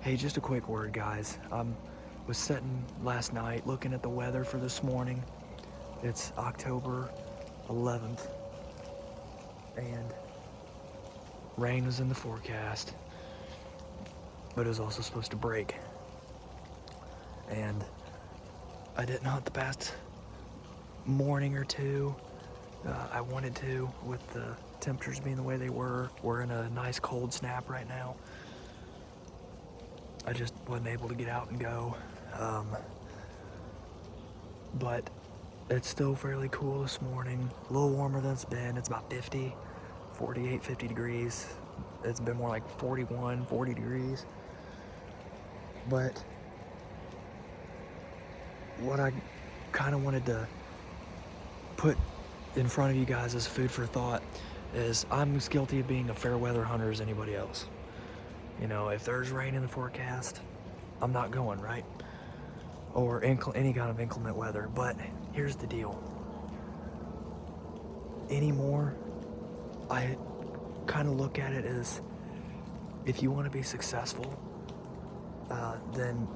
Hey, just a quick word, guys. Was sitting last night looking at the weather for this morning. It's October 11th, and rain was in the forecast, but it was also supposed to break. And I didn't hunt the past morning or two. I wanted to, with the temperatures being the way they were. We're in a nice cold snap right now. I just wasn't able to get out and go. But it's still fairly cool this morning. A little warmer than it's been. It's about 50, 48, 50 degrees. It's been more like 41, 40 degrees. But what I kind of wanted to put in front of you guys as food for thought is I'm as guilty of being a fair weather hunter as anybody else. You know, if there's rain in the forecast, I'm not going, right? Or any kind of inclement weather. But here's the deal. Anymore, I kind of look at it as if you want to be successful, then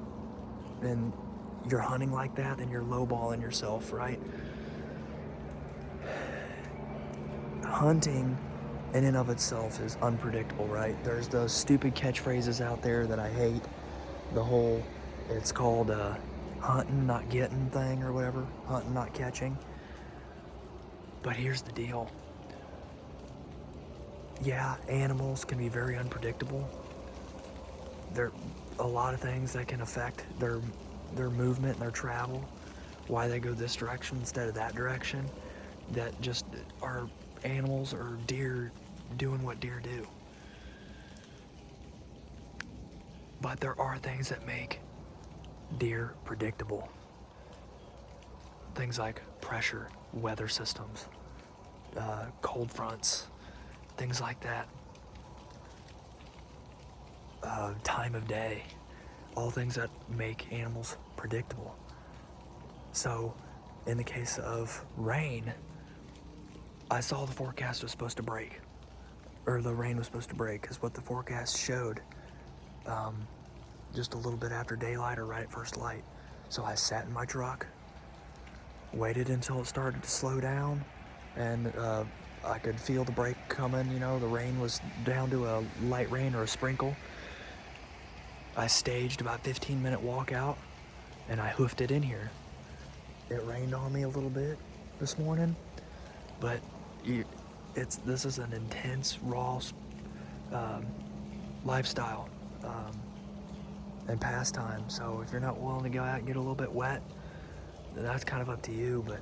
you're hunting like that, then you're lowballing yourself, right? Hunting in and of itself is unpredictable, right? There's those stupid catchphrases out there that I hate. The whole, it's called hunting, not getting thing or whatever. Hunting, not catching. But here's the deal. Yeah, animals can be very unpredictable. There are a lot of things that can affect their movement and their travel. Why they go this direction instead of that direction. That just are animals or deer doing what deer do. But there are things that make deer predictable. Things like pressure, weather systems, cold fronts, things like that. Time of day, all things that make animals predictable. So, in the case of rain, I saw the forecast was supposed to break, or the rain was supposed to break, because what the forecast showed, just a little bit after daylight or right at first light. So I sat in my truck, waited until it started to slow down, and I could feel the break coming. You know, the rain was down to a light rain or a sprinkle. I staged about 15-minute walkout, and I hoofed it in here. It rained on me a little bit this morning, but this is an intense, raw lifestyle and pastime. So if you're not willing to go out and get a little bit wet, then that's kind of up to you. But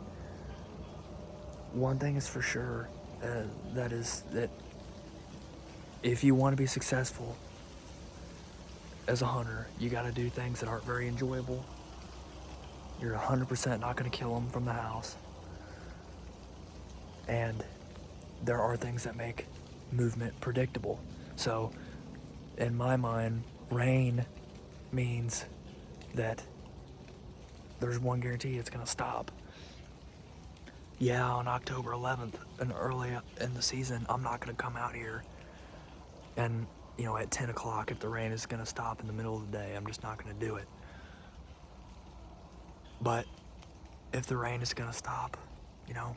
one thing is for sure, that if you want to be successful as a hunter, you got to do things that aren't very enjoyable. You're 100% not going to kill them from the house. And there are things that make movement predictable. So, in my mind, rain means that there's one guarantee: it's going to stop. Yeah, on October 11th and early in the season, I'm not going to come out here and, you know, at 10 o'clock, if the rain is going to stop in the middle of the day, I'm just not going to do it. But if the rain is going to stop, you know,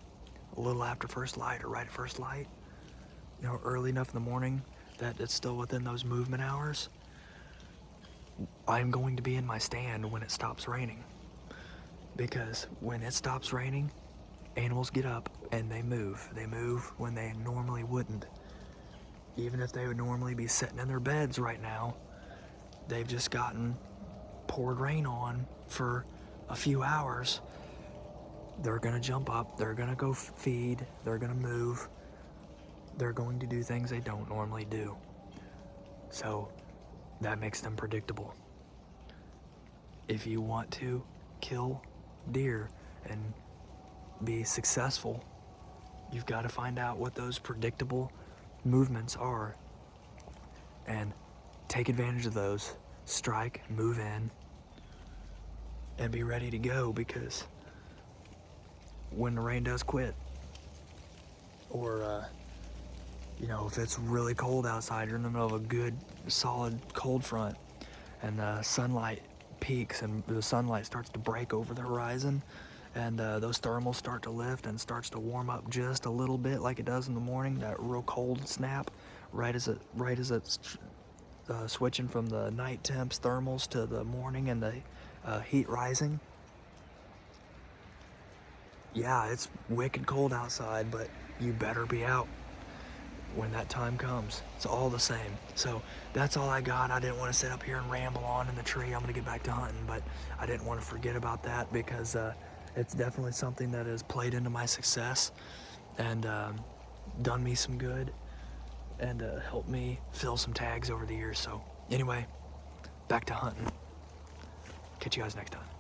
a little after first light or right at first light, you know, early enough in the morning that it's still within those movement hours, I'm going to be in my stand when it stops raining. Because when it stops raining, animals get up and they move. They move when they normally wouldn't. Even if they would normally be sitting in their beds right now, they've just gotten poured rain on for a few hours. They're gonna jump up, they're gonna go feed, they're gonna move, they're going to do things they don't normally do. So that makes them predictable. If you want to kill deer and be successful, you've got to find out what those predictable movements are and take advantage of those. Strike, move in, and be ready to go, because when the rain does quit, or you know, if it's really cold outside, you're in the middle of a good solid cold front, and the sunlight peaks and the sunlight starts to break over the horizon, and those thermals start to lift and starts to warm up just a little bit like it does in the morning, that real cold snap right as it's switching from the night temps thermals to the morning and the heat rising. Yeah, it's wicked cold outside, but you better be out when that time comes. It's all the same. So that's all I got. I didn't want to sit up here and ramble on in the tree. I'm going to get back to hunting, but I didn't want to forget about that because it's definitely something that has played into my success and done me some good and helped me fill some tags over the years. So anyway, back to hunting. Catch you guys next time.